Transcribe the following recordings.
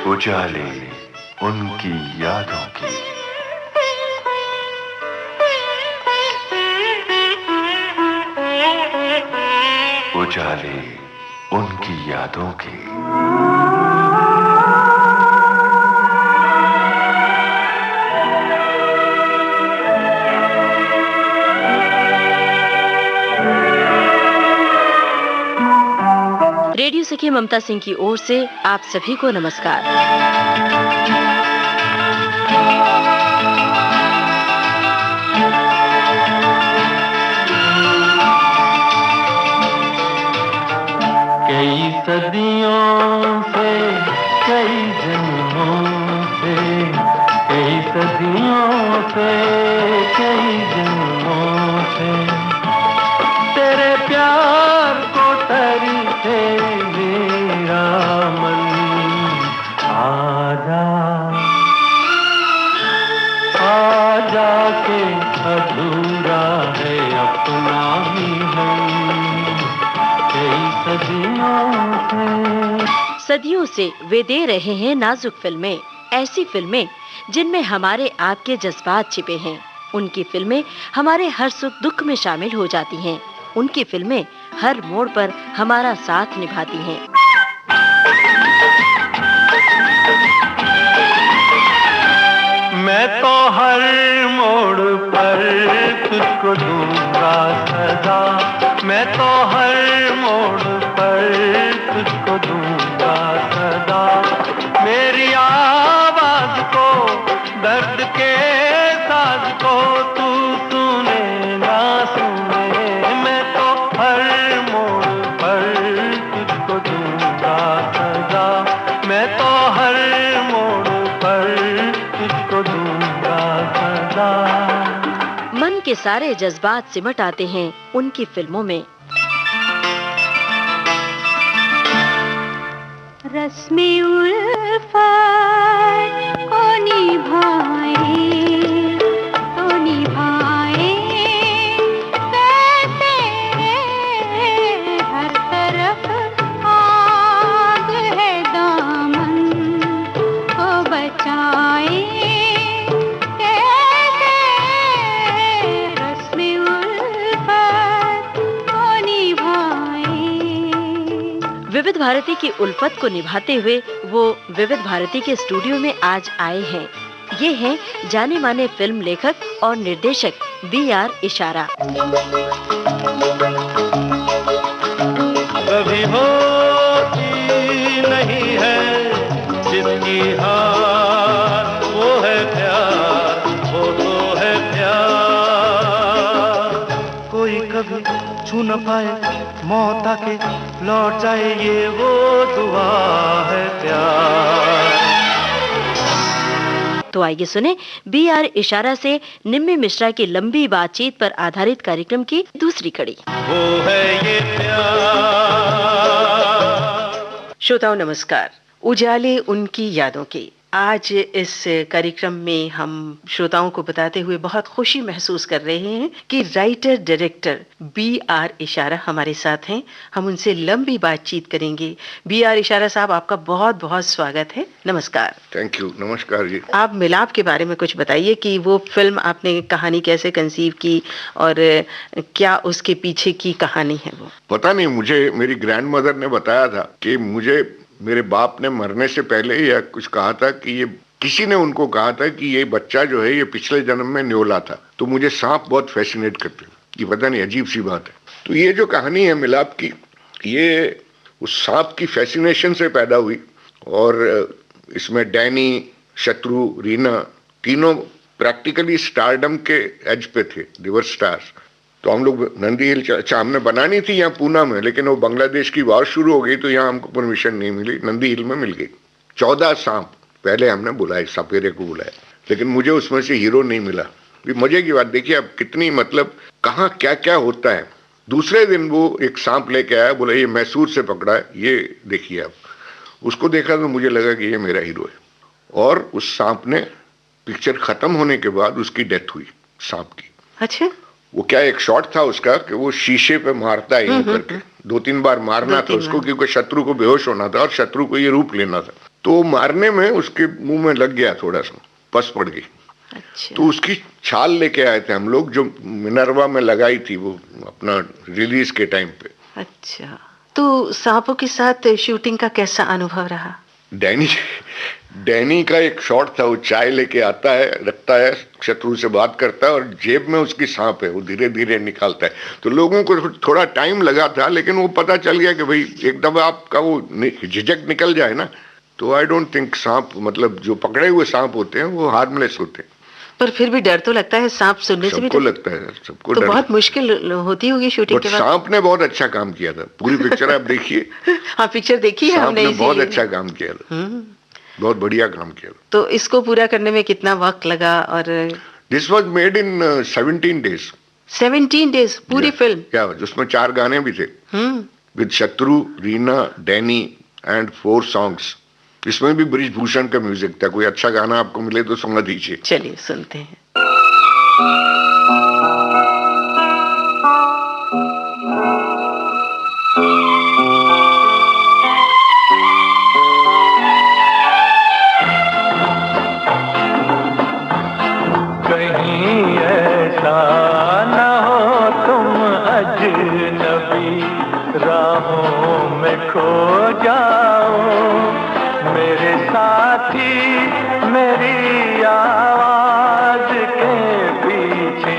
उजाले उनकी यादों की। उजाले उनकी यादों की। रेडियो सखी ममता सिंह की ओर से आप सभी को नमस्कार। कई सदियों से, कई जन्मों से, कई सदियों से, कई जन्मों से तेरे प्यार को तरी थे मेरा मन। आजा आजा के अधूरा है अपना ही सदियों से वे दे रहे हैं नाजुक फिल्में, ऐसी फिल्में जिनमें हमारे आपके जज्बात छिपे हैं। उनकी फिल्में हमारे हर सुख दुख में शामिल हो जाती हैं। उनकी फिल्में हर मोड़ पर हमारा साथ निभाती हैं। मैं तो हर मोड़ पर तुझको दूंगा सदा, मैं तो हर मोड़ पर तुझको दूंगा सदा। मेरी आवाज को, दर्द के साज को तू सुने ना सुने, मैं तो हर मोड़ पर तुझको दूंगा सदा, मैं तो हर मोड़ पर तुझको दूंगा सदा। मन के सारे जज्बात सिमट आते हैं उनकी फिल्मों में। रस्मे उल्फत को निभाए तो निभाए कैसे, हर तरफ आग है दामन को बचाए कैसे, रस्मे उल्फत को निभाए। विविध भारती की उल्फत को निभाते हुए वो विविध भारती के स्टूडियो में आज आए हैं। ये हैं जाने माने फिल्म लेखक और निर्देशक B.R. इशारा। कभी होती नहीं है जिसकी हार, वो है प्यार, वो तो है प्यार। कोई कभी छू न पाए मौत आके लौट जाए, ये वो दुआ है प्यार। तो आइए सुने B.R. इशारा से निम्मी मिश्रा की लंबी बातचीत पर आधारित कार्यक्रम की दूसरी कड़ी। वो है ये प्यार। श्रोताओं नमस्कार। उजाले उनकी यादों की आज इस कार्यक्रम में हम श्रोताओं को बताते हुए बहुत खुशी महसूस कर रहे हैं कि राइटर डायरेक्टर B.R. इशारा हमारे साथ हैं। हम उनसे लंबी बातचीत करेंगे। B.R. इशारा साहब, आपका बहुत बहुत स्वागत है। नमस्कार। Thank you. नमस्कार जी। आप मिलाप के बारे में कुछ बताइए कि वो फिल्म आपने कहानी कैसे कंसीव की और क्या उसके पीछे की कहानी है वो? पता नहीं, मुझे मेरी ग्रैंड मदर ने बताया था कि मुझे मेरे बाप ने मरने से पहले या कुछ कहा था कि ये, किसी ने उनको कहा था कि ये बच्चा जो है ये पिछले जन्म में न्योला था। तो मुझे सांप बहुत फैसिनेट करते हैं। ये पता नहीं, अजीब सी बात है। तो ये जो कहानी है मिलाप की, ये उस सांप की फैसिनेशन से पैदा हुई। और इसमें डैनी, शत्रु, रीना तीनों प्रैक्टिकली स्टारडम के एज पे थे। दे वर स्टार्स। तो हम लोग नंदी हिल, अच्छा हमने बनानी थी यहाँ पूना में, लेकिन वो बांग्लादेश की वार शुरू हो गई तो यहाँ हमको परमिशन नहीं मिली। नंदी हिल में मिल गई। 14 सांप पहले हमने बुलाए, सपेरे को बुलाया, लेकिन मुझे उसमें से हीरो नहीं मिला। मजे की बात देखिए अब कितनी, मतलब कहाँ क्या क्या होता है। दूसरे दिन वो एक सांप लेके आया, बोला ये मैसूर से पकड़ा है, ये देखिए आप। उसको देखा तो मुझे लगा कि ये मेरा हीरो है। और उस सांप ने, पिक्चर खत्म होने के बाद उसकी डेथ हुई सांप की। अच्छा। वो क्या एक शॉट था उसका कि वो शीशे पे मारता है यूं करके, 2-3 बार मारना था उसको, क्योंकि शत्रु को बेहोश होना था और शत्रु को ये रूप लेना था। तो मारने में उसके मुंह में लग गया, थोड़ा सा पस पड़ गई। अच्छा। तो उसकी छाल लेके आए थे हम लोग, जो मिनर्वा में लगाई थी वो अपना रिलीज के टाइम पे। अच्छा, तो सांपों के साथ शूटिंग का कैसा अनुभव रहा? डैनी का एक शॉट था, वो चाय लेके आता है, रखता है, शत्रु से बात करता है और जेब में उसकी सांप है, वो धीरे धीरे निकालता है। तो लोगों को थोड़ा टाइम लगा था, लेकिन वो पता चल गया कि भाई एक दफा आपका वो झिझक निकल जाए ना, तो आई डोंट थिंक सांप, मतलब जो पकड़े हुए सांप होते हैं वो हार्मलेस होते हैं। पर फिर भी डर तो लगता है, सांप सुनने से भी सबको लगता है, सबको तो डर। बहुत मुश्किल होती होगी शूटिंग के बाद। सांप ने बहुत अच्छा काम किया था, पूरी पिक्चर आप देखिए। हाँ, पिक्चर देखी है सांप हमने, ने बहुत इसीलिए। अच्छा काम किया था, बहुत बढ़िया काम किया था। तो इसको पूरा करने में कितना वक्त लगा? और this was made in 17 days। 17 days पूरी फिल्म? क्या, उसमें 4 गाने भी थे, विद शत्रु, रीना, डैनी एंड 4 सॉन्ग्स। इसमें भी ब्रिजभूषण का म्यूजिक था। कोई अच्छा गाना आपको मिले तो सुना दीजिए। चलिए सुनते हैं। कहीं ऐसा न हो तुम अजनबी, राहों में खो जाओ मेरे साथी, मेरी आवाज के पीछे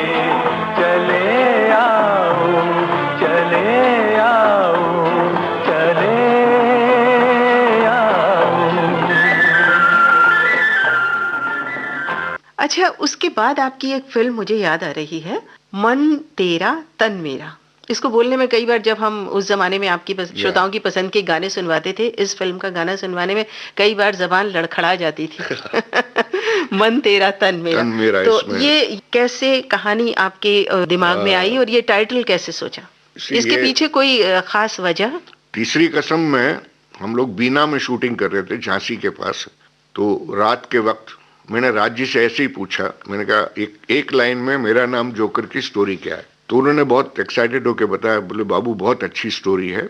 चले आओ, चले आओ, चले आओ। अच्छा, उसके बाद आपकी एक फिल्म मुझे याद आ रही है, मन तेरा तन मेरा। इसको बोलने में कई बार, जब हम उस जमाने में आपकी श्रोताओं की पसंद के गाने सुनवाते थे, इस फिल्म का गाना सुनवाने में कई बार जबान लड़खड़ा जाती थी। मन तेरा तन मेरा। तो ये कैसे कहानी आपके दिमाग में आई और ये टाइटल कैसे सोचा? इसके पीछे कोई खास वजह? तीसरी कसम में हम लोग बीना में शूटिंग कर रहे थे, झांसी के पास। तो रात के वक्त मैंने राज जी से ऐसे ही पूछा, मैंने कहा एक लाइन में मेरा नाम जोकर की स्टोरी क्या है? तो उन्होंने बहुत एक्साइटेड होकर बताया, बोले बाबू बहुत अच्छी स्टोरी है।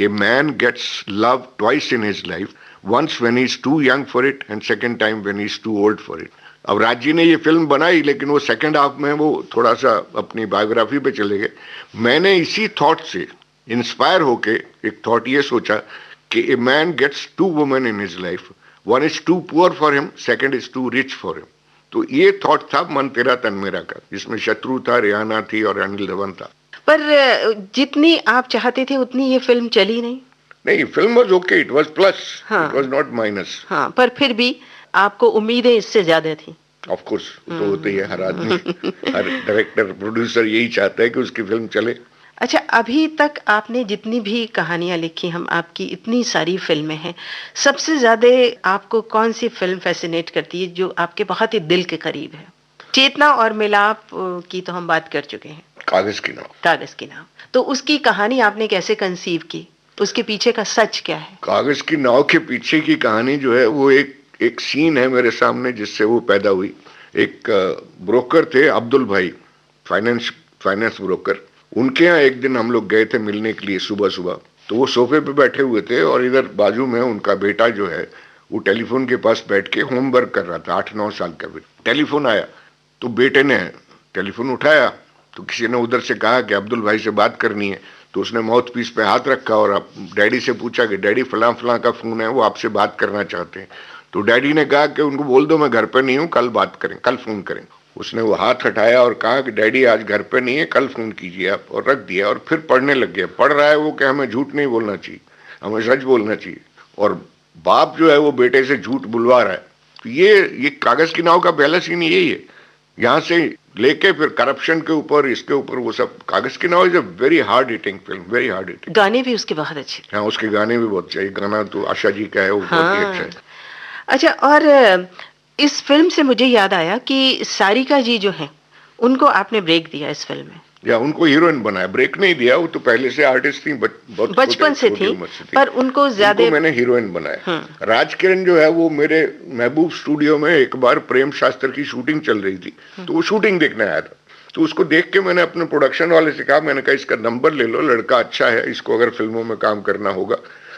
A man gets love twice in his life, once when he is too young for it and second time when he is too old for it. अब राज जी ने ये फिल्म बनाई, लेकिन वो सेकंड हाफ में वो थोड़ा सा अपनी बायोग्राफी पे चले गए। मैंने इसी थॉट से इंस्पायर होके एक थॉट ये सोचा कि a man gets 2 women in his life, one is too poor for him, second is too rich for him. तो ये थॉट था मन तेरा तन मेरा का, जिसमें शत्रु था, रियाना थी और अनिल धवन था। पर जितनी आप चाहते थे उतनी ये फिल्म चली नहीं। नहीं, film was okay, it was plus, it was not minus. हाँ, पर फिर भी आपको उम्मीदें इससे ज्यादा थी। ऑफ कोर्स, तो होते ही है, हर आदमी, हर डायरेक्टर प्रोड्यूसर यही चाहता है कि उसकी फिल्म चले। अच्छा, अभी तक आपने जितनी भी कहानियां लिखी, हम आपकी इतनी सारी फिल्में हैं, सबसे ज्यादा आपको कौन सी फिल्म फैसिनेट करती है, जो आपके बहुत ही दिल के करीब है? चेतना और मिलाप की तो हम बात कर चुके हैं। कागज की नाव। कागज की नाव, तो उसकी कहानी आपने कैसे कंसीव की? उसके पीछे का सच क्या है? कागज की नाव के पीछे की कहानी जो है, वो एक सीन है मेरे सामने जिससे वो पैदा हुई। एक ब्रोकर थे, अब्दुल भाई, फाइनेंस ब्रोकर। उनके यहाँ एक दिन हम लोग गए थे मिलने के लिए सुबह सुबह। तो वो सोफे पे बैठे हुए थे और इधर बाजू में उनका बेटा जो है वो टेलीफोन के पास बैठ के होमवर्क कर रहा था, 8-9 साल का बेटा। टेलीफोन आया तो बेटे ने टेलीफोन उठाया, तो किसी ने उधर से कहा कि अब्दुल भाई से बात करनी है। तो उसने माउथ पीस पे हाथ रखा और डैडी से पूछा कि डैडी फलां फलां का फोन है, वो आपसे बात करना चाहते हैं। तो डैडी ने कहा कि उनको बोल दो मैं घर पे नहीं हूँ, कल बात करें, कल फोन करें। उसने वो हाथ हटाया और कहा कि डैडी आज घर पे नहीं है, कल फोन कीजिए आप, और रख दिया। और फिर पढ़ने लग गया। पढ़ रहा है वो कि हमें झूठ नहीं बोलना चाहिए, हमें सच बोलना चाहिए। और बाप जो है वो बेटे से झूठ बुलवा रहा है। तो ये कागज की नाव का पहला सीन यही है। यहाँ से लेके फिर करप्शन के ऊपर, इसके ऊपर, वो सब। Kagaz Ki Naav is a very hard hitting film, very hard hitting. गाने भी उसके बहुत अच्छे। हाँ, उसके गाने भी बहुत अच्छे। गाना तो आशा जी का है, वो बहुत ही अच्छा है। अच्छा, और इस फिल्म से मुझे याद आया कि सारिका जी जो हैं, उनको आपने ब्रेक दिया इस फिल्म में। या उनको हीरोइन बनाया, ब्रेक नहीं दिया, वो तो पहले से आर्टिस्ट थी, बहुत बचपन से थी, पर उनको ज्यादा मैंने हीरोइन बनाया। राज किरण जो है वो मेरे महबूब स्टूडियो में एक बार प्रेम शास्त्र की शूटिंग चल रही थी, तो वो शूटिंग देखने आया था। तो उसको देख के मैंने अपने प्रोडक्शन वाले से कहा, मैंने कहा इसका नंबर ले लो, लड़का अच्छा है, इसको अगर फिल्मों में काम करना होगा।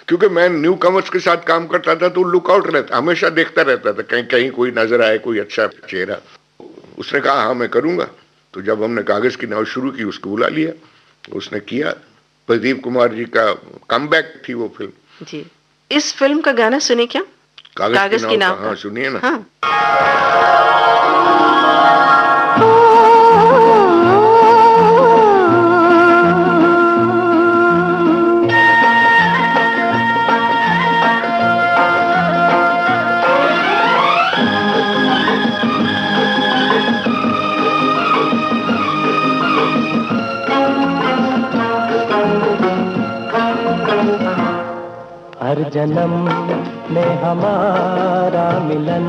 क्योंकि मैं न्यू कमर्स के साथ काम करता था तो लुकआउट रहता, हमेशा देखता रहता था कहीं कहीं कोई नजर आए, कोई अच्छा चेहरा। उसने कहा हाँ मैं करूंगा। तो जब हमने कागज की नाव शुरू की उसको बुला लिया, उसने किया। प्रदीप कुमार जी का कमबैक थी वो फिल्म जी। इस फिल्म का गाना सुने क्या? कागज की नाव का। हाँ सुनिए ना। हाँ। हर जन्म में हमारा मिलन,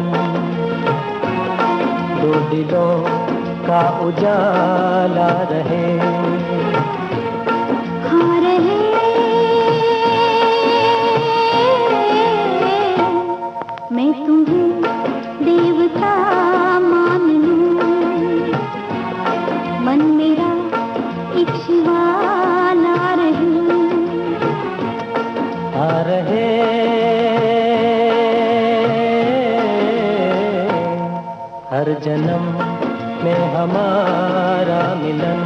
दो दिलों का उजाला रहे। हाँ रहे, मैं तुम्हें देवता मान लूं, मन मेरा एक शिवाला रहे। आ रहे हर जन्म में हमारा मिलन।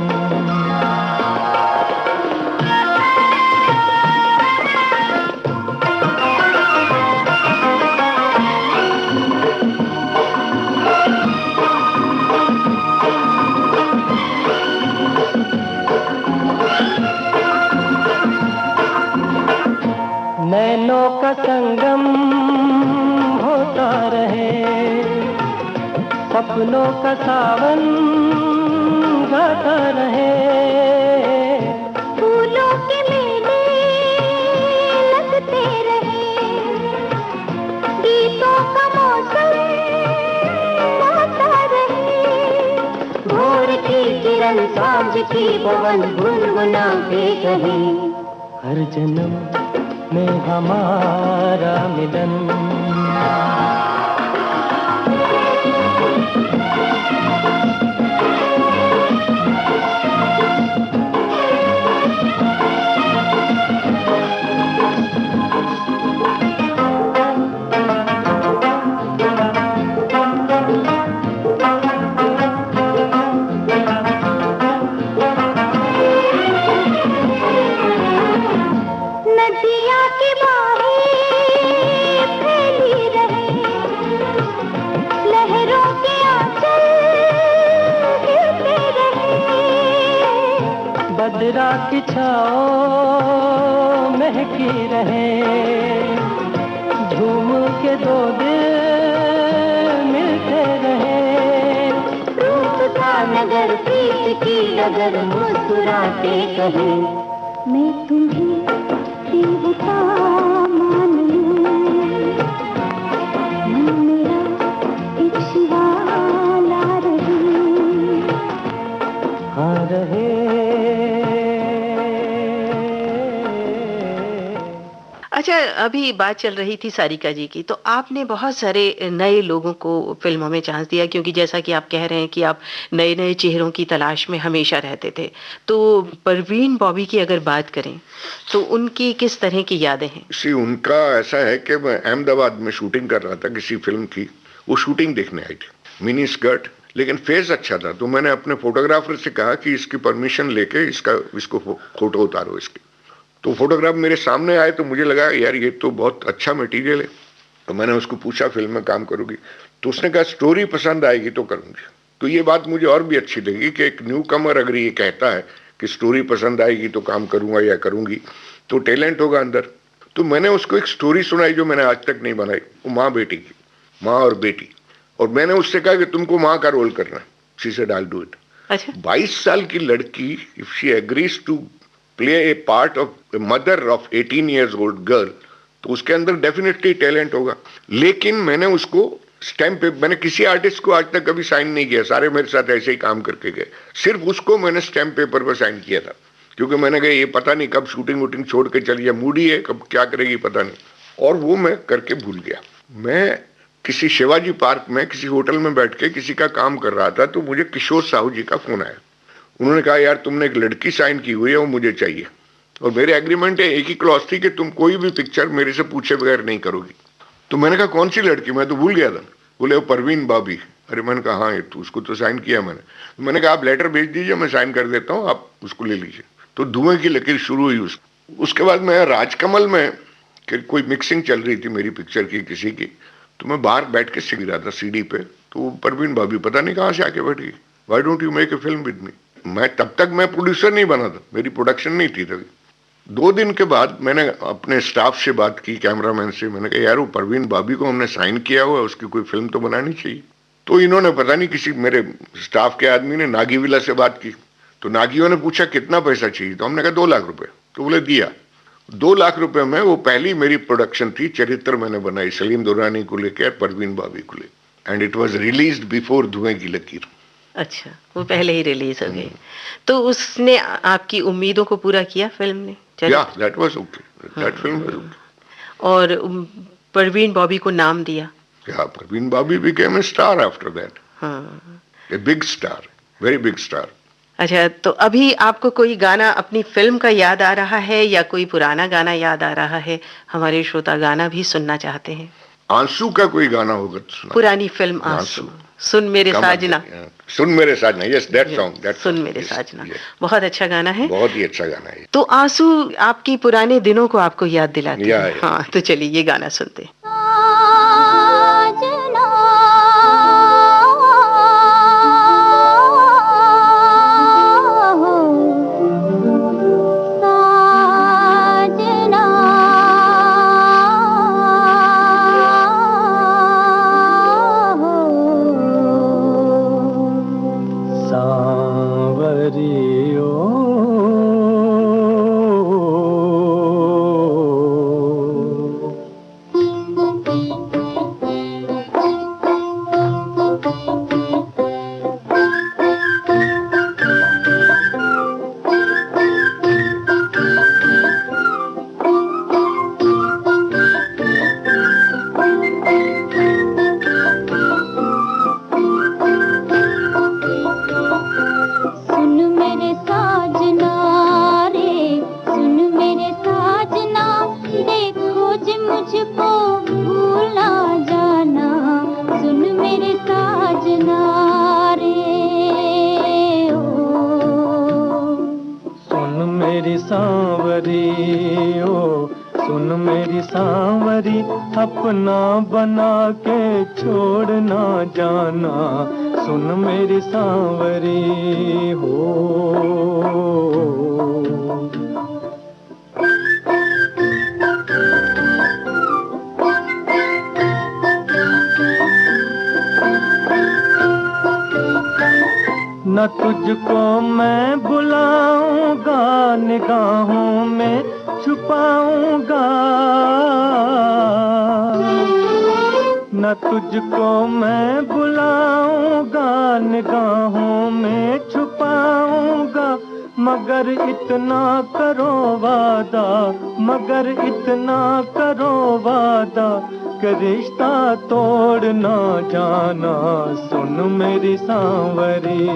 नैनों का संगम होता रहे, सपनों का सावन गाता रहे। फूलों के मेले लगते रहे, गीतों का मौसम आता रहे। भोर की किरण सांझ की पवन गुनगुनाते कहे। हर जन्म में हमारा मिलन। नदियाँ की बाहें फैली रहे, लहरों के आंचल गिरते रहे। बदरा की छाँव महकी रहे, झूम के दो दिल मिलते रहे। रूप का नगर प्रीत की डगर मुस्कुराते कहे। मैं तुम्हें देवता मान लूं, मन मेरा एक शिवाला रहे। हाँ रहे। अच्छा, अभी बात चल रही थी सारिका जी की, तो आपने बहुत सारे नए लोगों को फिल्मों में चांस दिया, क्योंकि जैसा कि आप कह रहे हैं कि आप नए नए चेहरों की तलाश में हमेशा रहते थे। तो परवीन बॉबी की अगर बात करें तो उनकी किस तरह की यादें हैं? सी उनका ऐसा है कि मैं अहमदाबाद में शूटिंग कर रहा था किसी फिल्म की, वो शूटिंग देखने आई थी। मिनी स्कर्ट, लेकिन फेस अच्छा था। तो मैंने अपने फोटोग्राफर से कहा कि इसकी परमिशन लेके इसको फोटो उतारो इसकी। तो फोटोग्राफ मेरे सामने आए तो मुझे लगा यार ये तो बहुत अच्छा मटेरियल है। तो मैंने उसको पूछा फिल्म में काम करोगी? तो उसने कहा स्टोरी पसंद आएगी तो करूंगी। तो ये बात मुझे और भी अच्छी लगी कि एक न्यू कमर अगर ये कहता है कि स्टोरी पसंद आएगी तो काम करूंगा या करूंगी, तो टैलेंट होगा अंदर। तो मैंने उसको एक स्टोरी सुनाई जो मैंने आज तक नहीं बनाई, वो माँ बेटी की, माँ और बेटी। और मैंने उससे कहा कि तुमको माँ का रोल करना है। She said I will do it. अच्छा। 22 साल की लड़की, if she agrees to play a part of mother of 18 years old girl, तो उसके अंदर डेफिनेटली टैलेंट होगा। लेकिन मैंने उसको स्टैम्प पे, मैंने किसी आर्टिस्ट को आज तक कभी साइन नहीं किया, सारे मेरे साथ ऐसे ही काम करके गए। सिर्फ उसको मैंने स्टैम्प पेपर पर साइन किया था, क्योंकि मैंने कहा ये पता नहीं कब शूटिंग वूटिंग छोड़ के चली जाए, मूडी है, कब क्या करेगी पता नहीं। और वो मैं करके भूल गया। मैं किसी शिवाजी पार्क में किसी होटल में बैठ के किसी का काम कर रहा था, तो मुझे किशोर साहू जी का फोन आया। उन्होंने कहा यार तुमने एक लड़की साइन की हुई है, वो मुझे चाहिए। और मेरे एग्रीमेंट है, एक ही क्लॉज थी कि तुम कोई भी पिक्चर मेरे से पूछे बगैर नहीं करोगी। तो मैंने कहा कौन सी लड़की, मैं तो भूल गया था। बोले वो परवीन बाबी। अरे मैंने कहा हाँ, ये तो उसको तो साइन किया मैंने। तो मैंने कहा आप लेटर भेज दीजिए, मैं साइन कर देता हूँ, आप उसको ले लीजिए। तो धुएं की लकीर शुरू हुई। उसके बाद मैं राजकमल में कोई मिक्सिंग चल रही थी मेरी पिक्चर की किसी की, तो मैं बाहर बैठ के सीख रहा था सीडी पे। तो परवीन भाभी पता नहीं कहाँ से आके बैठ गई, why don't you make a film with me. मैं तब तक मैं प्रोड्यूसर नहीं बना था, मेरी प्रोडक्शन नहीं थी तभी। 2 दिन के बाद मैंने अपने स्टाफ से बात की, कैमरामैन से। मैंने कहा यार वो परवीन भाभी को हमने साइन किया हुआ है, उसकी कोई फिल्म तो बनानी चाहिए। तो इन्होंने पता नहीं किसी मेरे स्टाफ के आदमी ने नागीविला से बात की। तो नागियों ने पूछा कितना पैसा चाहिए, तो हमने कहा 2 लाख रुपए। तो बोले दिया। 2 लाख रुपए में वो पहली मेरी प्रोडक्शन थी, चरित्र मैंने बनाई सलीम दुरानी को लेकर, परवीन भाभी को लेकर, and it was released before धुएं की लकीर। अच्छा, वो पहले ही रिलीज हो गई। तो उसने आपकी उम्मीदों को पूरा किया फिल्म ने? या that was okay, that film was okay. और परवीन बॉबी को नाम दिया? या Parveen Babi became a star after that, हाँ, a big star, very big star. अच्छा, तो अभी आपको कोई गाना अपनी फिल्म का याद आ रहा है या कोई पुराना गाना याद आ रहा है? हमारे श्रोता गाना भी सुनना चाहते हैं। आंसू का कोई गाना होगा तो सुना। पुरानी फिल्म आंसू। सुन मेरे साजना। सुन मेरे साजना, यस दैट सॉन्ग, सुन मेरे साजना बहुत अच्छा गाना है, बहुत ही अच्छा गाना है। तो आंसू आपकी पुराने दिनों को आपको याद दिलाती है। हाँ, तो चलिए ये गाना सुनते हैं। अपना बना के छोड़ ना जाना, सुन मेरी सांवरी हो। न तुझको मैं बुलाऊंगा, निगाहों में छुपाऊंगा, न तुझको मैं बुलाऊंगा, निगाहों में छुपाऊंगा, मगर इतना करो वादा, मगर इतना करो वादा कि रिश्ता तोड़ ना जाना, सुन मेरी सांवरी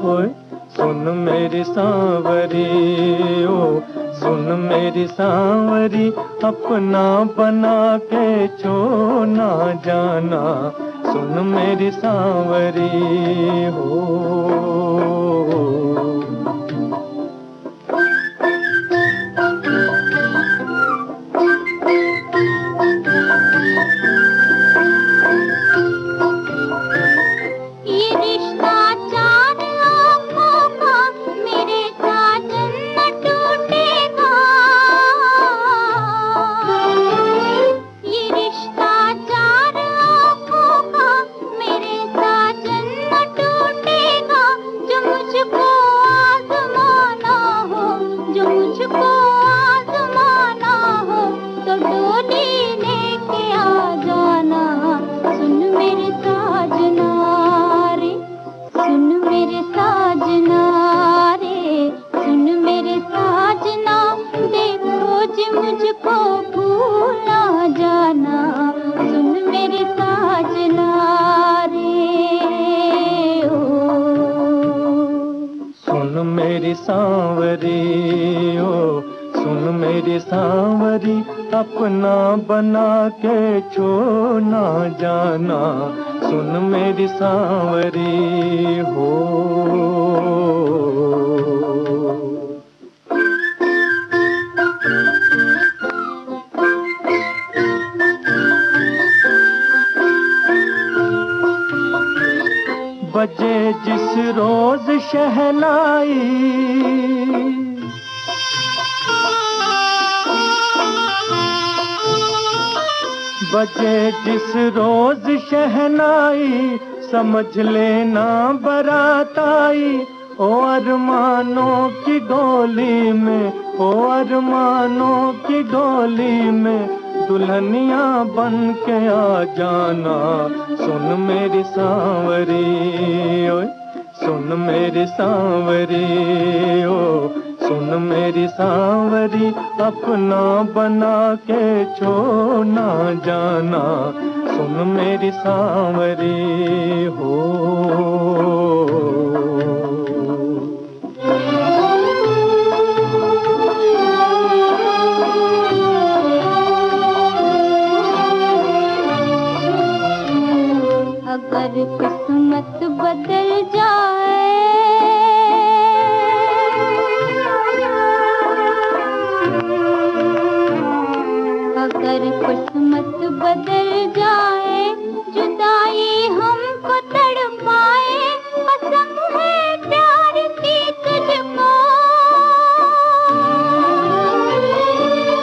ओए, सुन मेरी सांवरी ओ, सुन मेरी सांवरी, अपना बना के छोड़ ना जाना, सुन मेरी सांवरी हो। मेरी सांवरी अपना बना के छोड़ ना जाना, सुन मेरी सांवरी हो। बजे जिस रोज शहनाई, बजे जिस रोज शहनाई, समझ लेना बारात आई। ओ अरमानों की डोली में, ओ अरमानों की डोली में, दुल्हनिया बन के आ जाना, सुन मेरी सांवरी ओए, सुन मेरी सांवरी ओ, सुन मेरी सांवरी अपना बना के छोड़ ना जाना, सुन मेरी सांवरी हो। अगर किस्मत बदल जाए, अगर किस्मत बदल जाए, जुदाई हमको तड़पाए, कसम है प्यार की तुझको,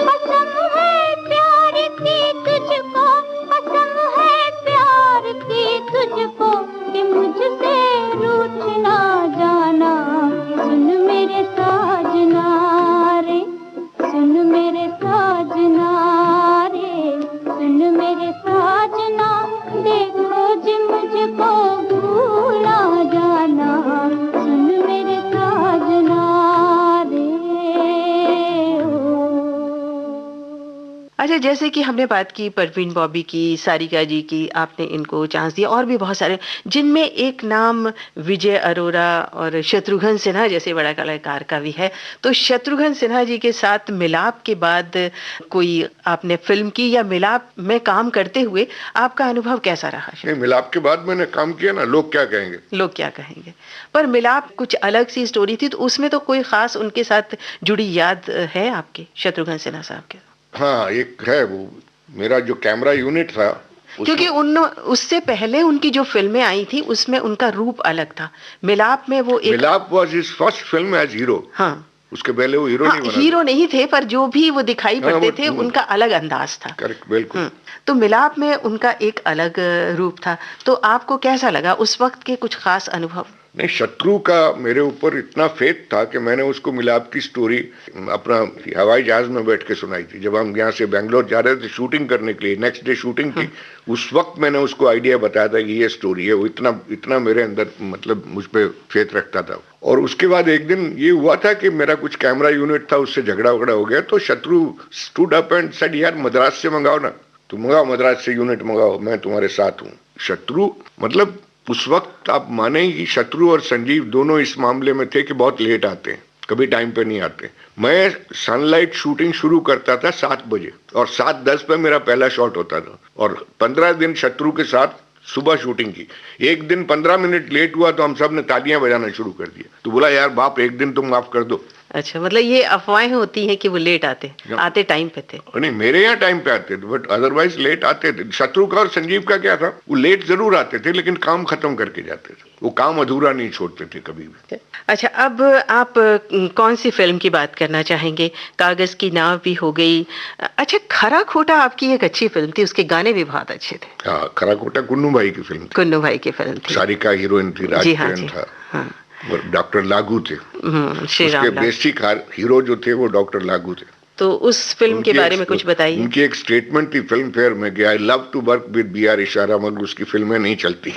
कसम है प्यार की तुझको, कसम है प्यार की तुझको, कि मुझसे रूठ ना जाना, सुन मेरे साजना रे, सुन मेरे साजना रे, सुन मेरे साजना, देखो जी मुझको भूला जाना, सुन मेरे साजना रे ओ। अच्छा, जैसे कि हमने बात की परवीन बॉबी की, सारिका जी की, आपने इनको चांस दिया, और भी बहुत सारे, जिनमें एक नाम विजय अरोरा और शत्रुघ्न सिन्हा जैसे बड़ा कलाकार का भी है। तो शत्रुघ्न सिन्हा जी के साथ मिलाप के बाद कोई आपने फिल्म की, या मिलाप में काम करते हुए आपका अनुभव कैसा रहा? नहीं, मिलाप के बाद मैंने काम किया ना, लोग क्या कहेंगे, लोग क्या कहेंगे, पर मिलाप कुछ अलग सी स्टोरी थी, तो उसमें तो कोई खास उनके साथ जुड़ी याद है आपके, शत्रुघ्न सिन्हा साहब के? हाँ, एक है, वो मेरा जो कैमरा यूनिट था, क्योंकि उन उससे पहले उनकी जो फिल्में आई थी उसमें उनका रूप अलग था। मिलाप में वो एक, Milap was his first film as hero. हाँ, उसके पहले वो हीरो नहीं बना हीरो नहीं थे, पर जो भी वो दिखाई हाँ, पड़ते वो- थे उनका अलग अंदाज था। करेक्ट, बिल्कुल। तो मिलाप में उनका एक अलग रूप था। तो आपको कैसा लगा उस वक्त के कुछ खास अनुभव? नहीं, शत्रु का मेरे ऊपर इतना फेथ था कि मैंने उसको मिलाप की स्टोरी अपना हवाई जहाज में बैठ के सुनाई थी। जब हम यहाँ से बेंगलोर जा रहे थे शूटिंग करने के लिए, नेक्स्ट डे शूटिंग थी, उस वक्त मैंने उसको आइडिया बताया था कि ये स्टोरी है। वो इतना इतना मेरे अंदर मतलब मुझ पे फेथ रखता था। और उसके बाद एक दिन ये हुआ था कि मेरा कुछ कैमरा यूनिट था, उससे झगड़ा वगड़ा हो गया, तो शत्रु स्टूड अप एंड सेड, यार मद्रास से मंगाओ ना, तुम मंगाओ, मद्रास से यूनिट मंगाओ, मैं तुम्हारे साथ हूँ। शत्रु मतलब उस वक्त आप माने कि शत्रु और संजीव दोनों इस मामले में थे कि बहुत लेट आते हैं, कभी टाइम पे नहीं आते। मैं सनलाइट शूटिंग शुरू करता था 7 बजे और 7:10 पे मेरा पहला शॉट होता था। और 15 दिन शत्रु के साथ सुबह शूटिंग की। एक दिन 15 मिनट लेट हुआ तो हम सब ने तालियां बजाना शुरू कर दिया। तो बोला, यार बाप, एक दिन तुम माफ कर दो। अच्छा, मतलब ये अफवाहें होती हैं कि वो लेट आते टाइम पे थे? नहीं, मेरे यहाँ टाइम पे आते थे, बट अदरवाइज लेट आते थे। शत्रु का और संजीव का क्या था, वो लेट जरूर आते थे लेकिन काम खत्म करके जाते थे, वो काम अधूरा नहीं छोड़ते थे कभी भी। अच्छा, अब आप कौन सी फिल्म की बात करना चाहेंगे? कागज की नाव भी हो गई। अच्छा, खरा खोटा आपकी एक अच्छी फिल्म थी, उसके गाने भी बहुत अच्छे थे। हाँ, खरा खोटा कुन्नू भाई की फिल्म थी। कुन्नू भाई की फिल्म थी। सारिका हीरोइन थी, राज किरण था, हाँ। और डॉक्टर लागू थे। श्री उसके राम। बेसिक हीरो जो थे वो डॉक्टर लागू थे। तो उस फिल्म के बारे में कुछ बताइए। उनकी एक स्टेटमेंट थी फिल्म फेयर में कि I love to work with B R. Ishara, मगर उसकी फिल्में नहीं चलती।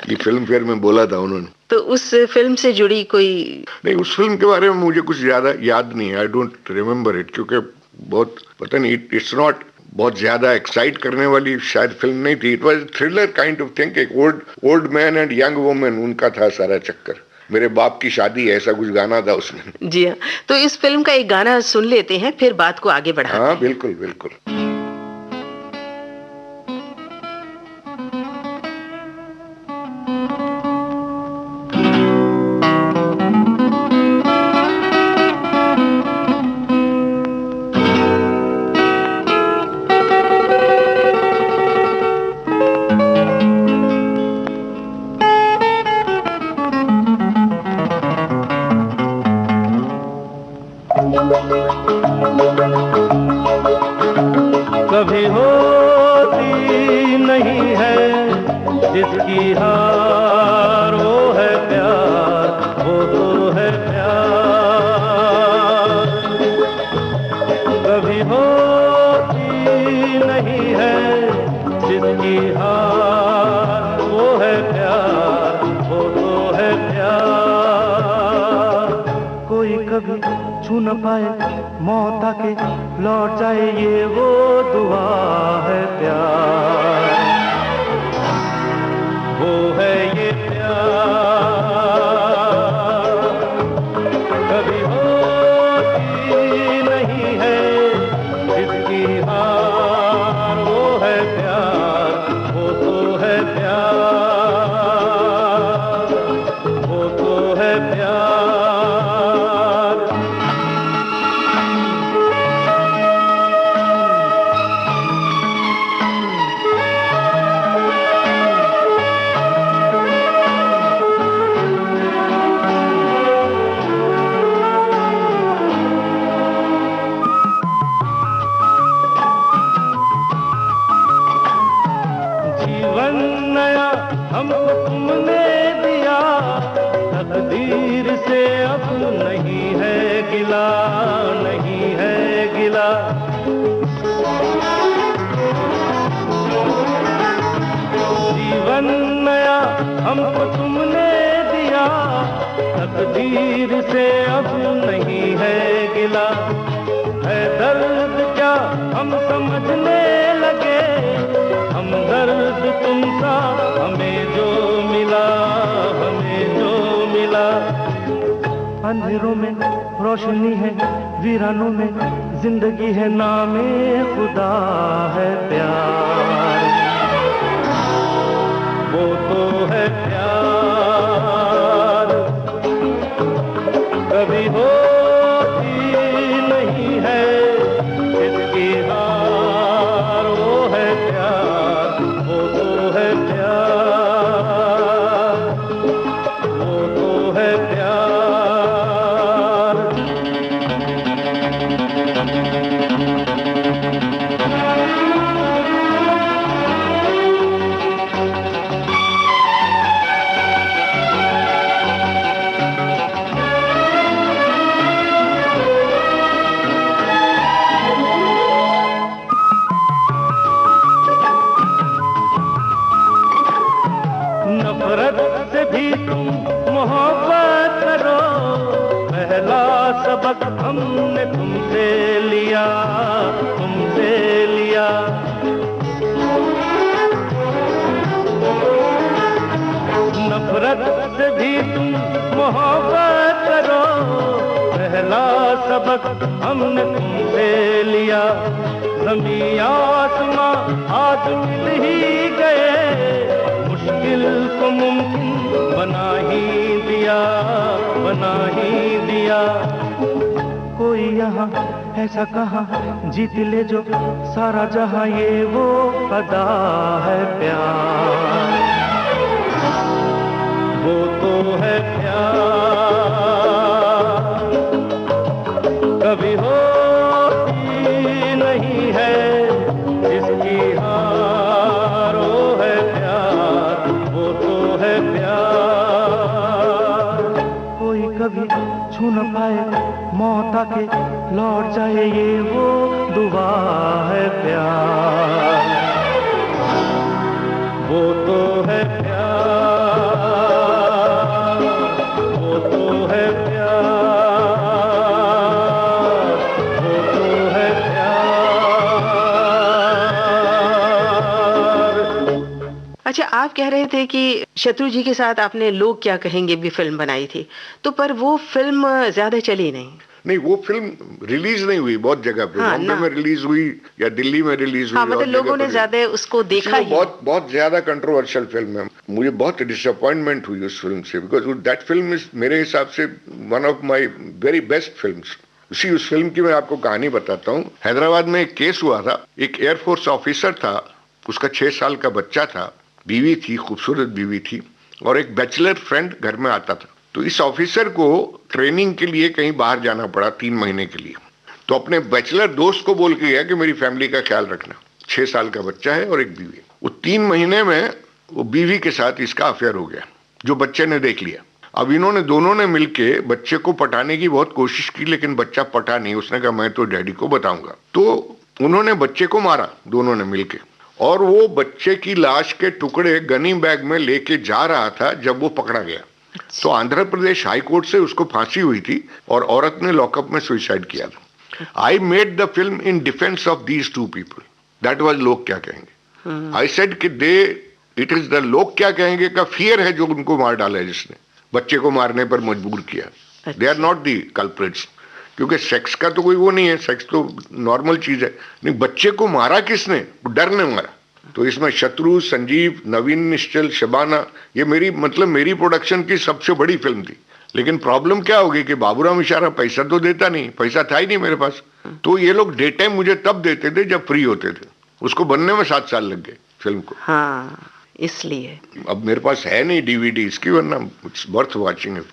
ये फिल्म फेयर में बोला था उन्होंने। तो उस फिल्म से जुड़ी कोई? नहीं, उस फिल्म के बारे में मुझे कुछ ज्यादा याद नहीं है, आई डोंट रिमेम्बर इट, क्योंकि बहुत पता नहीं, इट्स नॉट बहुत ज्यादा एक्साइट करने वाली शायद फिल्म नहीं थी। It was thriller kind of thing. एक old man and young woman, उनका था सारा चक्कर। मेरे बाप की शादी, ऐसा कुछ गाना था उसमें। जी हाँ, तो इस फिल्म का एक गाना सुन लेते हैं, फिर बात को आगे बढ़ाते हैं। हाँ बिल्कुल बिल्कुल। कभी होती नहीं है जिसकी हार, वो है प्यार, वो तो है प्यार। कभी होती नहीं है जिसकी हार, वो है प्यार, वो तो है प्यार। कोई कभी छू न पाए मौत आके लौट जाए, ये वो दुआ है प्यार, वो है ये प्यार। कभी होती नहीं है जिसकी हार, वो है प्यार, वो तो है प्यार, वो तो है प्यार। जीवन नया हमको तुमने दिया, तकदीर से अब नहीं है गिला, नहीं है गिला। जीवन नया हमको तुमने दिया, तकदीर से अब नहीं है गिला। है दर्द क्या हम समझने लगे, हम दर्द तुमसा हमें जो मिला, हमें जो मिला। अंधेरों में रोशनी है, वीरानों में जिंदगी है, नामे खुदा है प्यार, वो तो है प्यार। कभी होती नहीं है जिसकी हार, वो है प्यार, वो तो है प्यार, वो तो है प्यार। नफरत से भी तुम मोहब्बत करो, पहला सबक हमने तुमसे लिया, तुमसे लिया। नफरत से भी तुम मोहब्बत करो, पहला सबक हमने तुमसे लिया। ज़मीं आसमां आज मिल ही गए, मुश्किल को मुमकिन बना ही दिया, बना ही दिया। कोई यहाँ ऐसा कहा जीत ले जो सारा जहां, ये वो अदा है प्यार, वो तो है प्यार। कभी होती नहीं है जिसकी हार, वो है प्यार, वो तो है प्यार। कोई कभी छू न पाए मौत आके लौट जाए, ये वो दुआ है प्यार, वो तो है प्यार, वो तो है प्यार, वो तो है प्यार। अच्छा, आप कह रहे थे कि शत्रु जी के साथ आपने लोग क्या कहेंगे भी फिल्म बनाई थी, तो पर वो फिल्म ज्यादा चली नहीं। नहीं, वो फिल्म रिलीज नहीं हुई बहुत जगह पे, हाँ बॉम्बे ना। में रिलीज हुई या दिल्ली में रिलीज हाँ, हुई मतलब और जगह लोगों ने पर। ज्यादा उसको देखा ही बहुत बहुत ज्यादा कंट्रोवर्शियल फिल्म है। मुझे बहुत डिसअपॉइंटमेंट हुई उस फिल्म से, बिकॉज दैट फिल्म इज मेरे हिसाब से one of my very best films. उस फिल्म की मैं आपको कहानी बताता हूँ। हैदराबाद में एक केस हुआ था। एक एयरफोर्स ऑफिसर था, उसका 6 साल का बच्चा था, बीवी थी, खूबसूरत बीवी थी, और एक बैचलर फ्रेंड घर में आता था। तो इस ऑफिसर को ट्रेनिंग के लिए कहीं बाहर जाना पड़ा 3 महीने के लिए। तो अपने बैचलर दोस्त को बोल के गया कि मेरी फैमिली का ख्याल रखना। 6 साल का बच्चा है और एक बीवी। वो 3 महीने में वो बीवी के साथ इसका अफेयर हो गया, जो बच्चे ने देख लिया। अब इन्होंने दोनों ने मिलके बच्चे को पटाने की बहुत कोशिश की, लेकिन बच्चा पटा नहीं। उसने कहा मैं तो डैडी को बताऊंगा। तो उन्होंने बच्चे को मारा दोनों ने मिलके, और वो बच्चे की लाश के टुकड़े गनी बैग में लेके जा रहा था जब वो पकड़ा गया। तो आंध्र प्रदेश हाई कोर्ट से उसको फांसी हुई थी और औरत ने लॉकअप में सुसाइड किया था। I made the film in defence of these two people. That was लोग क्या कहेंगे। आई सेड कि दे इट इज द लोग क्या कहेंगे का फियर है जो उनको मार डाला है, जिसने बच्चे को मारने पर मजबूर किया। They are not the culprits, क्योंकि सेक्स का तो कोई वो नहीं है, सेक्स तो नॉर्मल चीज है। नहीं, बच्चे को मारा किसने? डर ने मारा। तो इसमें शत्रु, संजीव, नवीन निश्चल, शबाना, ये मेरी प्रोडक्शन की सबसे बड़ी फिल्म थी। लेकिन प्रॉब्लम क्या हो गई कि बाबूराम इशारा पैसा तो देता नहीं, पैसा था ही नहीं मेरे पास। तो ये लोग डे टाइम मुझे तब देते थे जब फ्री होते थे। उसको बनने में 7 साल लग गए फिल्म को। हाँ, इसलिए अब मेरे पास है नहीं डीवीडी इसकी, वरना इट्स वर्थ वाचिंग इट।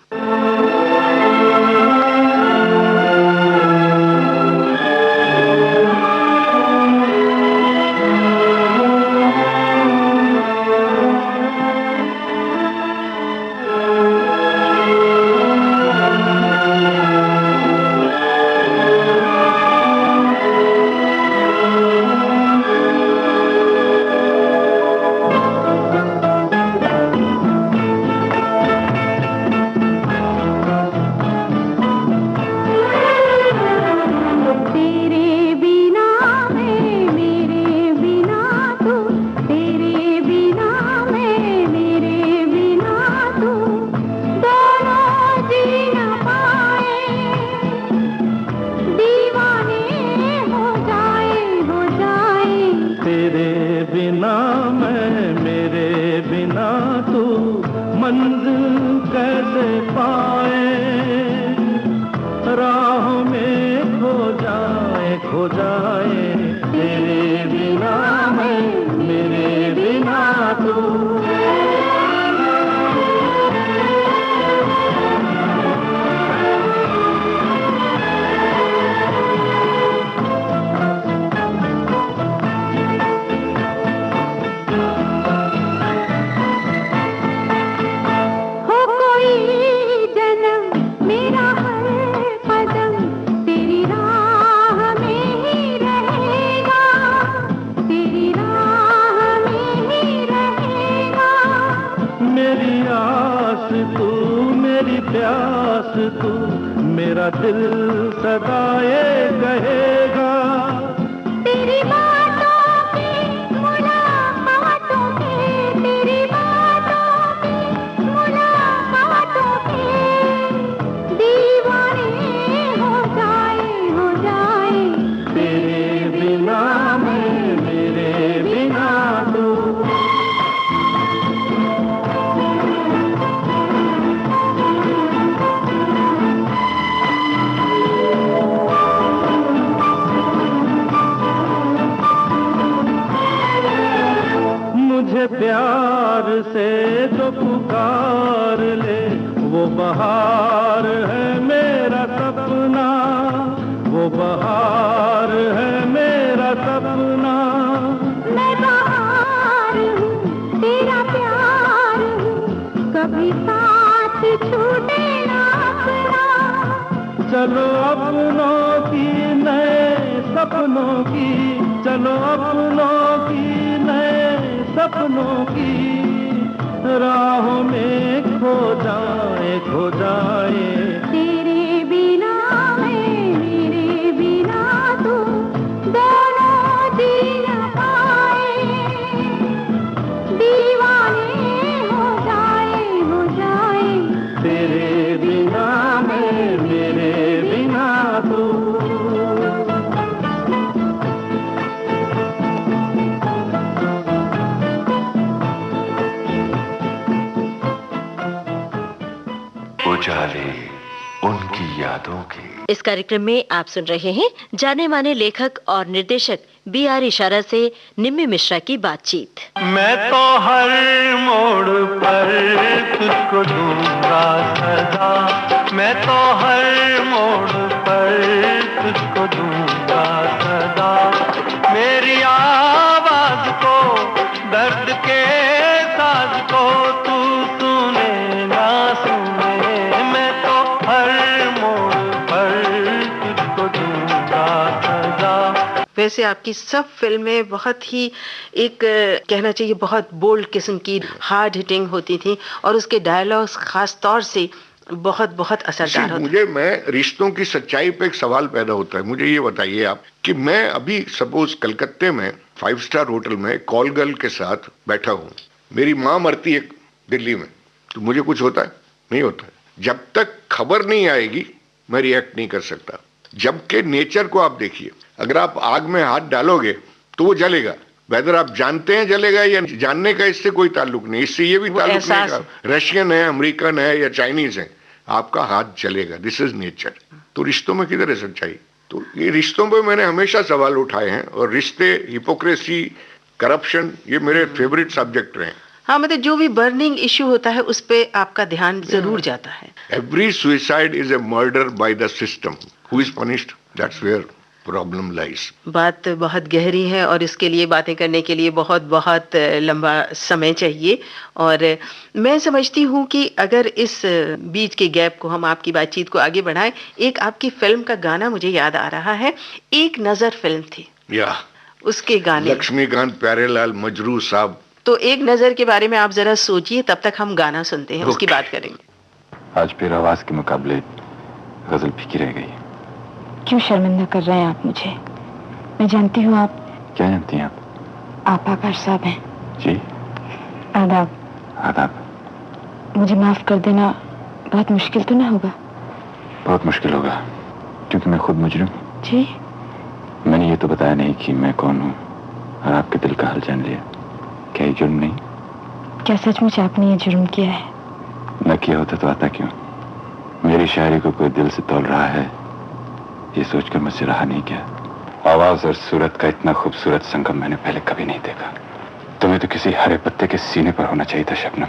प्यार से जो पुकार ले वो बहार है मेरा सपना, वो बहार है मेरा सपना। मैं बहार हूँ, तेरा प्यार हूँ, कभी साथ छूटे ना अपना। चलो अपनों की नए सपनों की, चलो अपनों की नए सपनों की राहों में खो जाए, खो जाए। तेरे बिना मैं, मेरे बिना तू, दोनों जी न पाए। दीवार उजाले उनकी यादों के। इस कार्यक्रम में आप सुन रहे हैं जाने माने लेखक और निर्देशक B.R. इशारा से निम्मी मिश्रा की बातचीत। मैं तो हर मोड़ पर तुझको दूंगा सदा, मैं तो हर मोड़ पर तुझको दूंगा सदा, मेरी आवाज को दर्द के साज को तू सुने ना सुने, मैं तो हर मोड़ पर तुझको दूंगा सदा। वैसे आपकी सब फिल्में बहुत ही एक कहना चाहिए बहुत बोल्ड किस्म की हार्ड हिटिंग होती थी और उसके डायलॉग्स खास तौर से बहुत बहुत असरदार होते। मुझे मैं रिश्तों की सच्चाई पे एक सवाल पैदा होता है। मुझे ये बताइए आप कि मैं अभी सपोज कलकत्ते में 5 स्टार होटल में कॉल गर्ल के साथ बैठा हूँ, मेरी माँ मरती है दिल्ली में, तो मुझे कुछ होता है? नहीं होता है। जब तक खबर नहीं आएगी मैं रिएक्ट नहीं कर सकता। जबकि नेचर को आप देखिए, अगर आप आग में हाथ डालोगे तो वो जलेगा, वेदर आप जानते हैं जलेगा या जानने का इससे कोई ताल्लुक नहीं। इससे ये भी ताल्लुक नहीं है रशियन है, अमेरिकन है या चाइनीज है, आपका हाथ जलेगा। This is nature. तो रिश्तों में किधर है सच्चाई? तो ये रिश्तों पे मैंने हमेशा सवाल उठाए हैं और रिश्ते, हिपोक्रेसी, करप्शन, ये मेरे फेवरेट सब्जेक्ट रहे हैं। हाँ, मतलब जो भी बर्निंग इश्यू होता है उस पे आपका ध्यान जरूर जाता है। Every suicide is a murder by the system, who is punished, that's where problem lies. बात बहुत गहरी है और इसके लिए बातें करने के लिए बहुत बहुत लंबा समय चाहिए और मैं समझती हूँ कि अगर इस बीच के गैप को हम आपकी बातचीत को आगे बढ़ाएं, एक आपकी फिल्म का गाना मुझे याद आ रहा है, एक नजर फिल्म थी या उसके गाने, लक्ष्मीकांत प्यारेलाल मजरू साहब। तो एक नजर के बारे में आप जरा सोचिए, तब तक हम गाना सुनते हैं, उसकी बात करेंगे। आज फिर आवाज के मुकाबले गजल फीकी रह गई। क्यों शर्मिंदा कर रहे हैं आप मुझे? मैं जानती हूँ आप। क्या जानती हैं आप आकाश साहब हैं। जी। आदाब। आदाब। मुझे माफ कर देना बहुत मुश्किल तो ना होगा? बहुत मुश्किल होगा, क्योंकि मैं खुद मुजरिम हूँ। जी। मैंने ये तो बताया नहीं कि मैं कौन हूँ और आपके दिल का हाल जान लिया। क्या ये जुर्म नहीं? क्या सचमुच आपने ये जुर्म किया है? न किया होता तो आता क्यों? मेरी शायरी को कोई दिल से तौल रहा है, ये सोचकर मुझसे रहा नहीं गया। आवाज और सूरत का इतना खूबसूरत संगम मैंने पहले कभी नहीं देखा। तुम्हें तो किसी हरे पत्ते के सीने पर होना चाहिए था शबनम।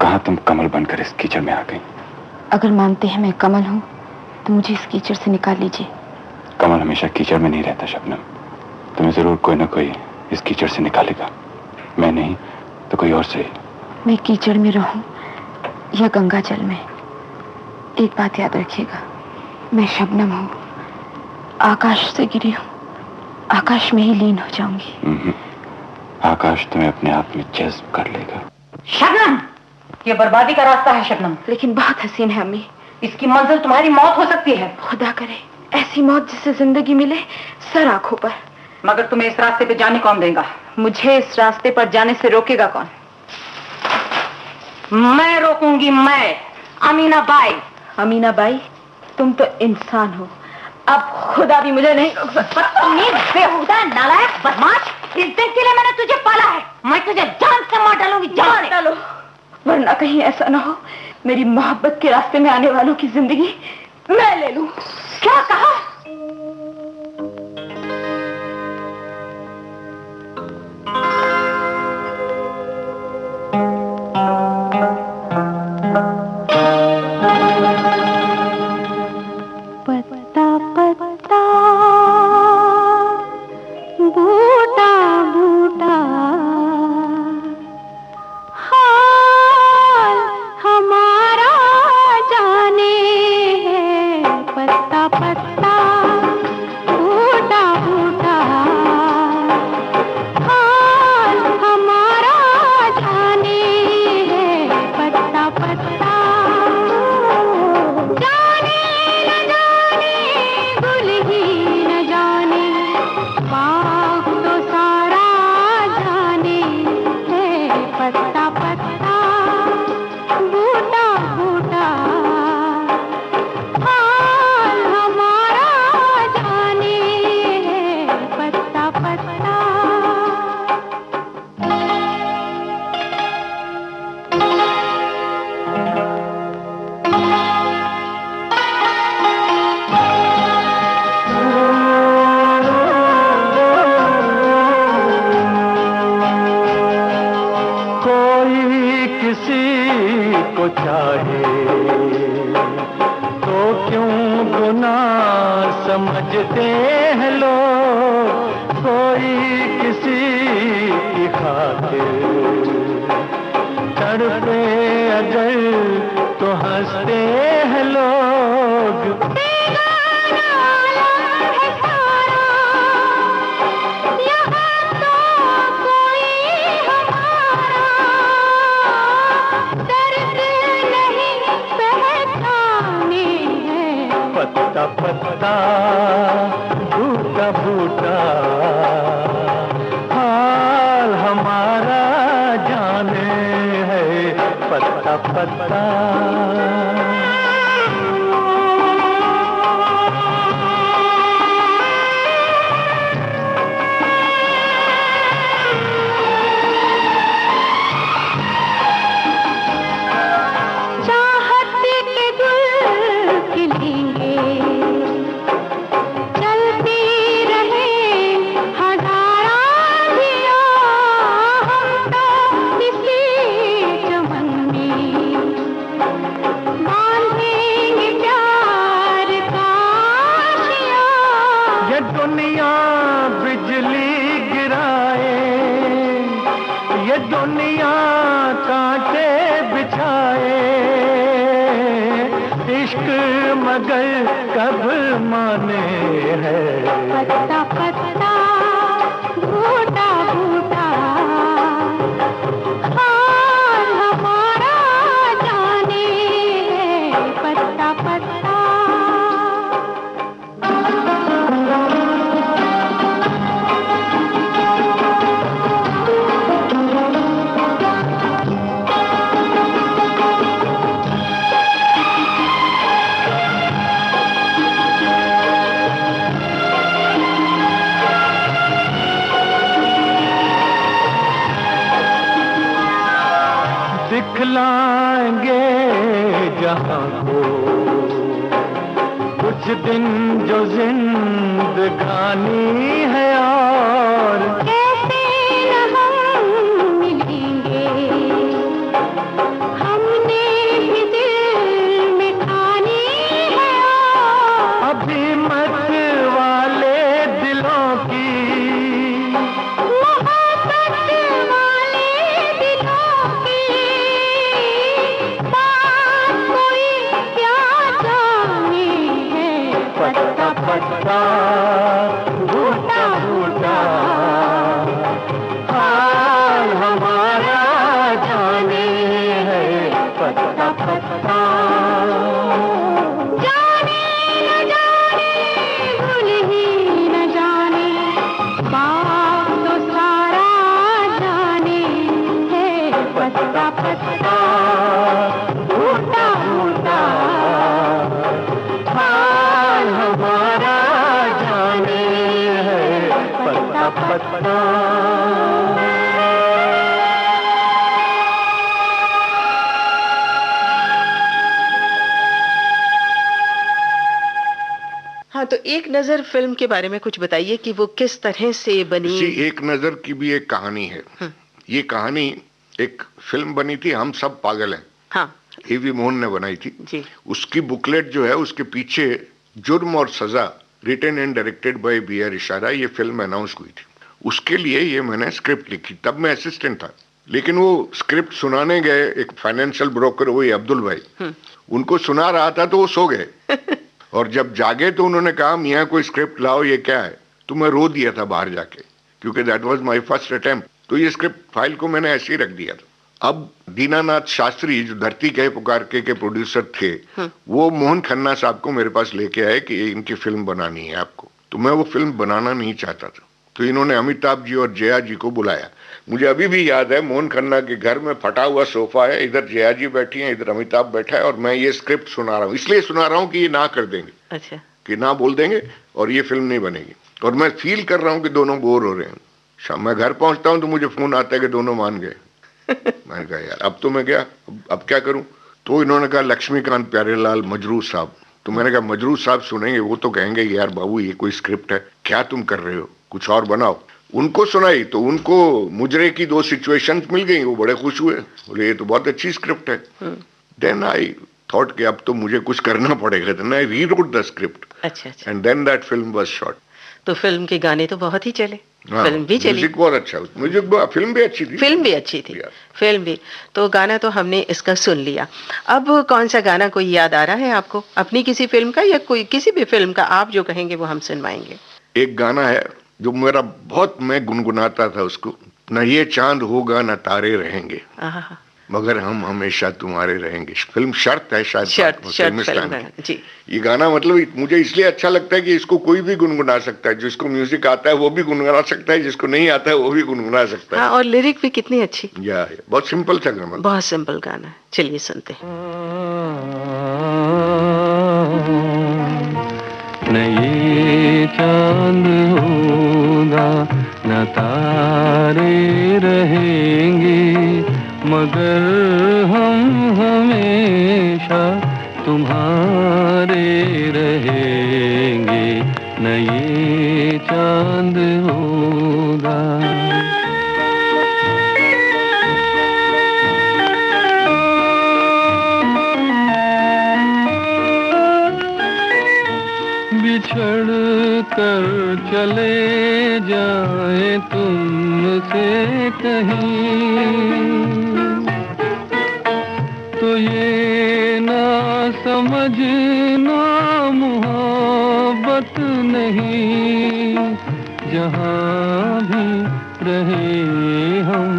कहाँ तुम कमल बनकर इस कीचड़ में आ गई? अगर मानते हैं मैं कमल हूँ तो मुझे इस कीचड़ से निकाल लीजिए। कमल हमेशा कीचड़ में नहीं रहता शबनम, तुम्हें जरूर कोई ना कोई इस कीचड़ से निकालेगा। मैं नहीं तो कोई और सही। मैं कीचड़ में रहूं या गंगा जल में, एक बात याद रखिएगा, मैं शबनम हूँ, आकाश से गिरी हूँ, आकाश में ही लीन हो जाऊंगी। आकाश तुम्हें अपने आप में जज्ब कर लेगा। शबनम, ये बर्बादी का रास्ता है शबनम। लेकिन बहुत हसीन है अम्मी। इसकी मंजिल तुम्हारी मौत हो सकती है। खुदा करे ऐसी मौत जिससे जिंदगी मिले सर आंखों पर। मगर तुम्हें इस रास्ते पे जाने कौन देगा? मुझे इस रास्ते पर जाने से रोकेगा कौन? मैं रोकूंगी, मैं, अमीना बाई। अमीना बाई, तुम तो इंसान हो, अब खुदा भी मुझे नहीं रोक सकता। बेहुदा नालायक बदमाश, इस दिन के लिए मैंने तुझे पाला है। मैं तुझे जान से मार डालूंगी, जान डालो, वरना कहीं ऐसा ना हो मेरी मोहब्बत के रास्ते में आने वालों की जिंदगी मैं ले लूं। क्या कहा? पत्ता पत्ता बूटा बूटा हाल हमारा जाने है। पत्ता पत्ता बूटा बूटा हाल हमारा जाने है। पत्ता पत्ता पत्ता पत्ता बूटा बूटा हाल हमारा जाने है। पत्ता पत्ता किसी को चाहे तो क्यों गुनाह समझते हैं लोग, कोई किसी की खातिर तड़पे अगर तो हंसते हैं लोग। पत्ता पत्ता बूटा बूटा हाल हमारा जाने है, पत्ता पत्ता। मगर कब माने हैं, पत्ता पत्ता बूटा बूटा हाल हमारा जाने है, पत्ता पत्ता। दिखलाएंगे जहां को कुछ दिन जो जिंदगानी है, और कैसे न हम मिलेंगे, हमने भी दिल में ठानी है, और अभी मत वाले दिलों की पत्ता बूटा बूटा हाल हमारा जाने है, पत्ता पत्ता। जाने न जाने भूल ही न जाने, बाप तो सारा जाने है, पत्ता पत्ता बूटा बूटा हमारा जाने है, पत्ता पत्ता। हाँ, तो एक नजर फिल्म के बारे में कुछ बताइए कि वो किस तरह से बनी। एक नजर की भी एक कहानी है। ये कहानी एक फिल्म बनी थी, हम सब पागल हैं। हाँ, A.V. मोहन ने बनाई थी जी। उसकी बुकलेट जो है, उसके पीछे जुर्म और सजा written and directed by B.R. इशारा, ये फिल्म अनाउंस हुई थी। उसके लिए ये मैंने स्क्रिप्ट लिखी, तब मैं असिस्टेंट था। लेकिन वो स्क्रिप्ट सुनाने गए एक फाइनेंशियल ब्रोकर, वही अब्दुल भाई, उनको सुना रहा था तो वो सो गए और जब जागे तो उन्होंने कहा, मियाँ कोई स्क्रिप्ट लाओ, ये क्या है। तो मैं रो दिया था बाहर जाके, क्योंकि that was my first attempt. तो ये स्क्रिप्ट फाइल को मैंने ऐसे ही रख दिया था। अब दीनानाथ शास्त्री जो धरती कहे पुकार के प्रोड्यूसर थे, वो मोहन खन्ना साहब को मेरे पास लेके आए कि इनकी फिल्म बनानी है आपको। तो मैं वो फिल्म बनाना नहीं चाहता था, तो इन्होंने अमिताभ जी और जया जी को बुलाया। मुझे अभी भी याद है, मोहन खन्ना के घर में फटा हुआ सोफा है, इधर जया जी बैठी हैं, इधर अमिताभ बैठा है, और मैं ये स्क्रिप्ट सुना रहा हूँ। इसलिए सुना रहा हूँ कि ये ना कर देंगे, अच्छा, कि ना बोल देंगे और ये फिल्म नहीं बनेगी। और मैं फील कर रहा हूँ कि दोनों बोर हो रहे हैं। शाम मैं घर पहुंचता हूँ तो मुझे फोन आता है कि दोनों मान गए। मैंने कहा यार अब तो मैं गया, अब क्या करूं। तो इन्होंने कहा लक्ष्मीकांत प्यारेलाल मजरू साहब। तो मैंने कहा मजरू साहब सुनेंगे, वो तो कहेंगे यार बाबू ये कोई स्क्रिप्ट है, क्या तुम कर रहे हो, कुछ और बनाओ। उनको सुनाई तो उनको मुजरे की 2 सिचुएशंस मिल गई, वो बड़े खुश हुए, बोले ये तो बहुत अच्छी स्क्रिप्ट है। देन आई थॉट कि अब तो मुझे कुछ करना पड़ेगा, then I rewrote the script अच्छा। And then that film was shot. तो फिल्म के गाने तो बहुत ही चले, हाँ, फिल्म भी चली, म्यूजिक बहुत अच्छा, म्यूजिक फिल्म भी अच्छी थी, फिल्म भी अच्छी थी, फिल्म भी। तो गाना तो हमने इसका सुन लिया। अब कौन सा गाना कोई याद आ रहा है आपको अपनी किसी फिल्म का, या कोई किसी भी फिल्म का आप जो कहेंगे वो हम सुनवाएंगे? एक गाना है जो मेरा बहुत, मैं गुनगुनाता था उसको, न ये चांद होगा न तारे रहेंगे मगर हम हमेशा तुम्हारे रहेंगे। फिल्म शर्त है शायद, शर्त जी। ये गाना मतलब मुझे इसलिए अच्छा लगता है कि इसको कोई भी गुनगुना सकता है, जिसको म्यूजिक आता है वो भी गुनगुना सकता है, जिसको नहीं आता है वो भी गुनगुना सकता है। हाँ, और लिरिक भी कितनी अच्छी। या बहुत सिंपल सा गाना, बहुत सिंपल गाना है। चलिए सुनते हैं। न ये चांद होगा न तारे रहेंगे मगर हम हमेशा तुम्हारे रहेंगे, न ये चांद होगा। बिछड़ कर चले जाए तुमसे कहीं तो ये ना समझना मोहब्बत नहीं, जहाँ भी रहे हम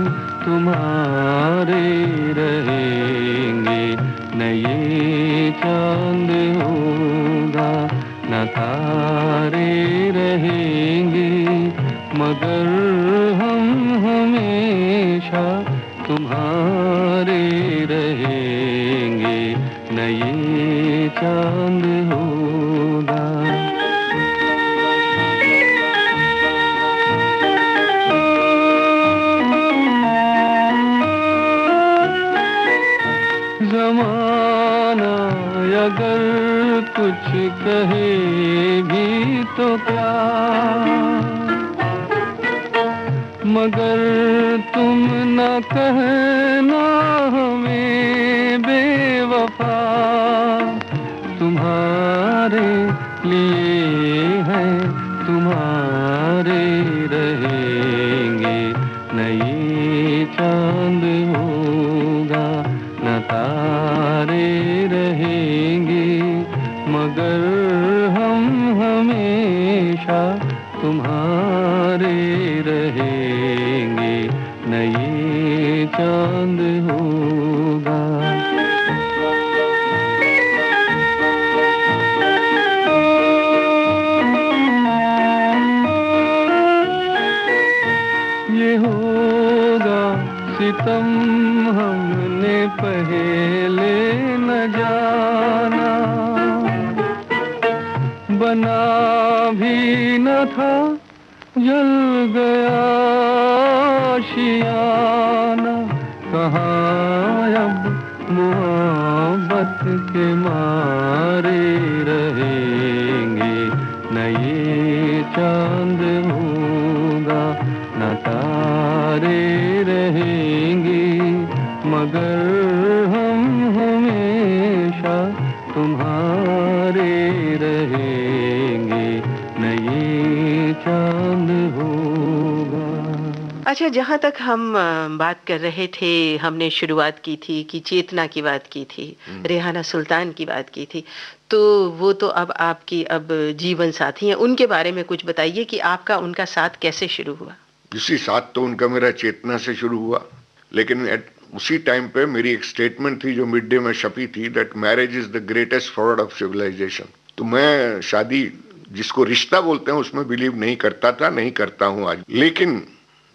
तुम्हारे रहेंगे, न ये चांद होगा न तारे रहेंगे मगर हम हमेशा तुम्हारे रहेंगे, न ये चांद होगा। जमाना अगर कुछ कहे भी तो क्या, मगर तुम न कहना हमें बेवफा, तुम्हारे लिए है तुम्हारे रहेंगे, न ये चांद होगा न तारे रहेंगे मगर हम हमेशा तुम्हारे रहेंगे, न ये चांद होगा। ये होगा सितम हमने पहले न जाना, बना भी न था जल गया आशियाना, कहाँ अब मोहब्बत के मारे रहेंगे, न ये चांद होगा न तारे रहेंगे मगर हम हमेशा तुम्हारे रहेंगे, न ये चांद होगा। अच्छा, जहाँ तक हम बात कर रहे थे, हमने शुरुआत की थी कि चेतना की बात की थी, रेहाना सुल्तान की बात की थी, तो वो तो अब आपकी अब जीवन साथी हैं, उनके बारे में कुछ बताइए कि आपका उनका साथ कैसे शुरू हुआ? इसी साथ तो उनका मेरा चेतना से शुरू हुआ, लेकिन उसी टाइम पे मेरी एक स्टेटमेंट थी जो मिड डे में छपी थी, that marriage is the greatest fraud of civilisation. तो मैं शादी जिसको रिश्ता बोलते हैं उसमें बिलीव नहीं करता था, नहीं करता हूं आज। लेकिन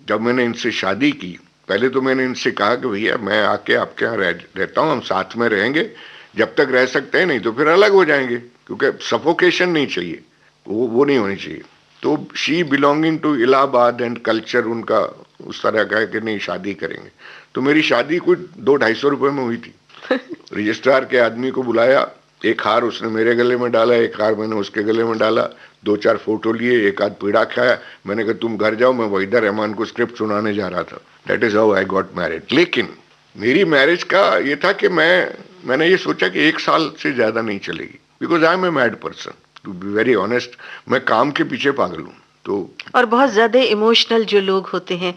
जब मैंने इनसे शादी की, पहले तो मैंने इनसे कहा कि भैया मैं आके आपके यहाँ रहता हूँ, हम साथ में रहेंगे जब तक रह सकते हैं, नहीं तो फिर अलग हो जाएंगे, क्योंकि सफोकेशन नहीं चाहिए, वो नहीं होनी चाहिए। तो she belonging to Allahabad and culture उनका उस तरह का है कि नहीं शादी करेंगे। तो मेरी शादी कुछ 200-250 रुपए में हुई थी। रजिस्ट्रार के आदमी को बुलाया, एक हार उसने मेरे गले में डाला, एक हार मैंने उसके गले में डाला, 2-4 फोटो लिए, एक आध पीड़ा खाया। मैंने कहा तुम घर जाओ, मैं वहीदा रहमान को स्क्रिप्ट सुनाने जा रहा था। That is how I got married. लेकिन मेरी मैरिज का ये था कि मैंने ये सोचा कि 1 साल से ज्यादा नहीं चलेगी, because I am a mad person, to be very honest. मैं काम के पीछे पागल हूँ। तो और बहुत ज्यादा इमोशनल जो लोग होते हैं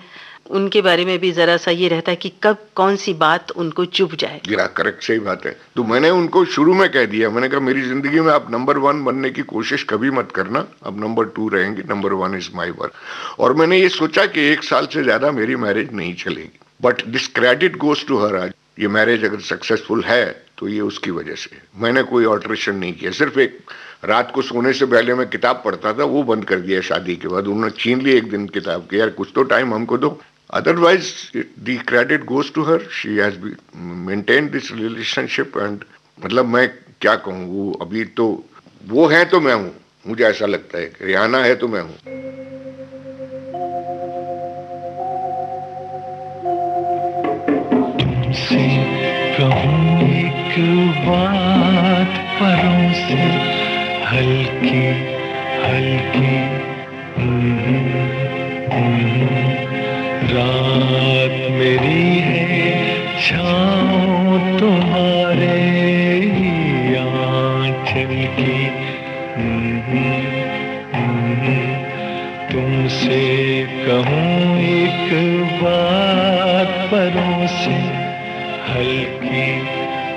उनके बारे में भी जरा सा ये रहता है कि कब कौन सी बात उनको चुभ जाए। गिरा, करेक्ट, सही बात है। तो मैंने उनको शुरू में कह दिया, मैंने कहा मेरी जिंदगी में आप नंबर 1 बनने की कोशिश कभी मत करना, अब नंबर 2 रहेंगे, नंबर 1 इज माई वर्क। और मैंने ये सोचा कि 1 साल से ज्यादा मेरी मैरिज नहीं चलेगी। But this credit goes to her. आज ये मैरिज अगर सक्सेसफुल है तो ये उसकी वजह से। मैंने कोई ऑल्ट्रेशन नहीं किया, सिर्फ एक रात को सोने से पहले मैं किताब पढ़ता था, वो बंद कर दिया शादी के बाद। उन्होंने छीन ली एक दिन किताब की, यार कुछ तो टाइम हमको दो। Otherwise, the credit goes to her. She has maintained this relationship and मतलब मैं क्या कहूँ, वो अभी तो वो है तो मैं हूँ, मुझे ऐसा लगता है कि रियाना है तो मैं हूँ। तुमसे कहूँ एक बात परों से हल्की हल्की, रात मेरी है छाँव तुम्हारे आँचल की। तुमसे कहूँ एक बात परों से हल्की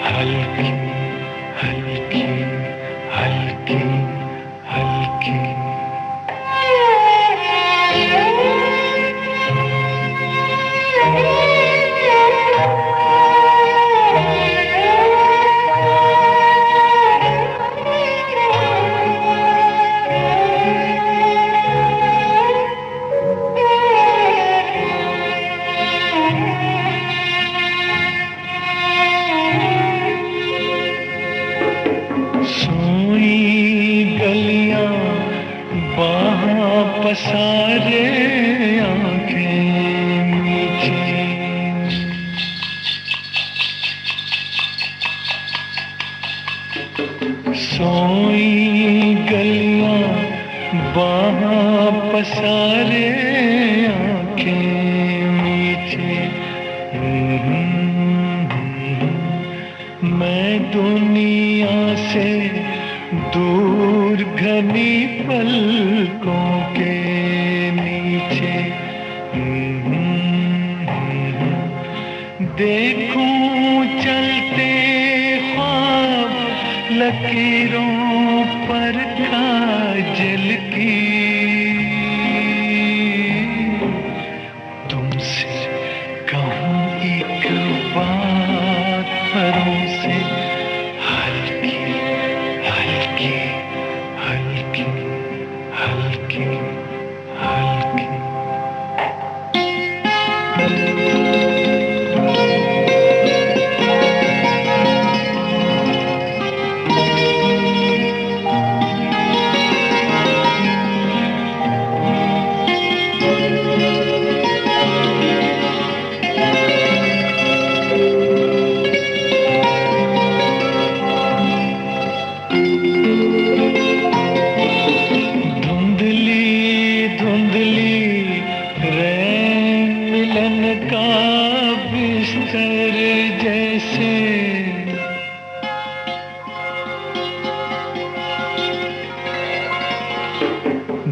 हल्की हल्की हल्की हल्की। पसारे आंखें नीचे, सोई गलियां बाहां पसारे आंखें नीचे। मैं दुनिया से दूर घनी पलकों के नीचे देखूं चलते ख्वाब लकीरों पर काजल की। तुमसे कहूँ एक बात परों से हल्की हल्की हल्की हल्की हल्की।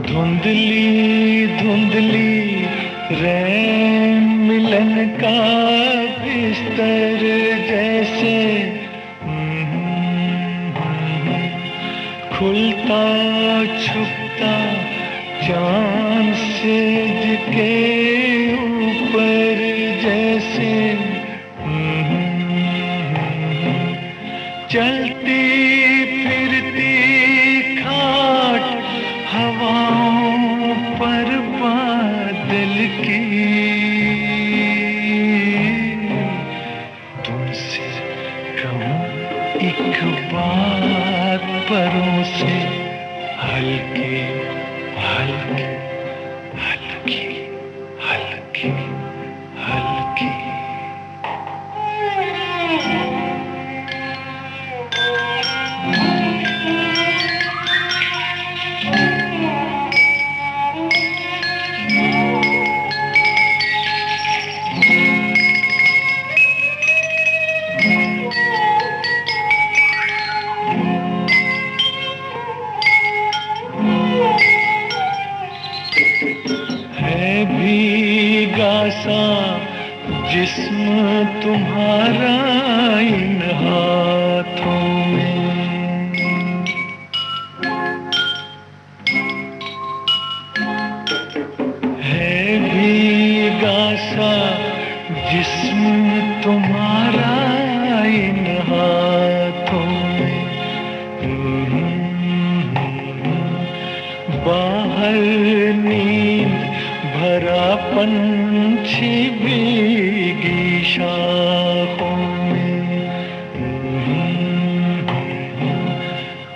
धुंधली धुंधली रैन मिलन का बिस्तर जैसे खुलता छुपता चांद सेज के ऊपर जैसे चलती फिरती खाट हवाओं पर बादल की। तुमसे कहूँ एक बात परों से हल्की हल्की हल्की हल्की हल्की। तुम्हारा इन हाथों में। है भीगा सा जिस्म तुम्हारा इन हाथों में। बाहर नींद भरा पंछी भीगी शाखों में।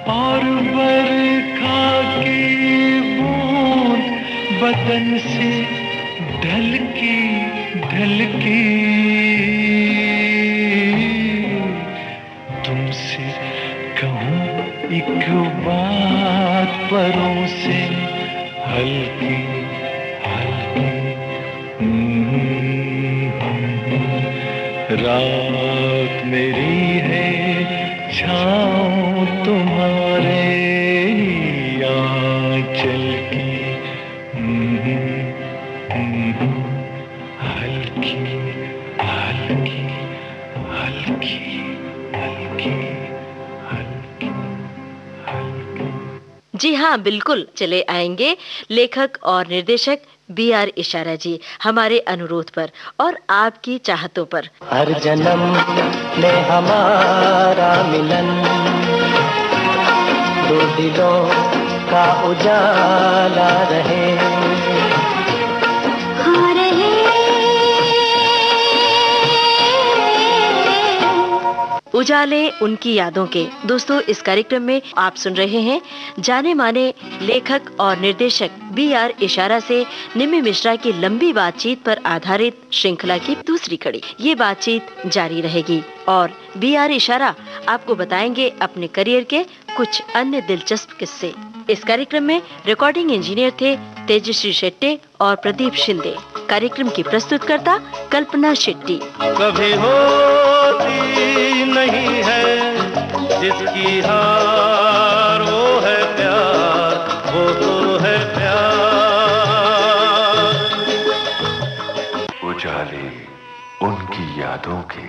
और बरखा की बूंद बदन से ढलकी ढलकी तुमसे कहूँ एक बात परों से हल्की हल्की। रात मेरी है छाँव तुम्हारे आंचल की। हल्की हल्की हल्की हल्की हल्की हल्की। जी हाँ, बिल्कुल चले आएंगे लेखक और निर्देशक B.R. इशारा जी हमारे अनुरोध पर और आपकी चाहतों पर। हर जन्म में हमारा मिलन दो दिलों का उजाला रहे। उजाले उनकी यादों के। दोस्तों, इस कार्यक्रम में आप सुन रहे हैं जाने माने लेखक और निर्देशक B.R. इशारा से निम्मी मिश्रा की लंबी बातचीत पर आधारित श्रृंखला की दूसरी कड़ी। ये बातचीत जारी रहेगी और B.R. इशारा आपको बताएंगे अपने करियर के कुछ अन्य दिलचस्प किस्से। इस कार्यक्रम में रिकॉर्डिंग इंजीनियर थे तेजश्री शेट्टे और प्रदीप शिंदे। कार्यक्रम की प्रस्तुतकर्ता कल्पना शेट्टी। कभी होती नहीं है जिसकी हार, वो है प्यार, वो तो है प्यार। उजाले उनकी यादों के।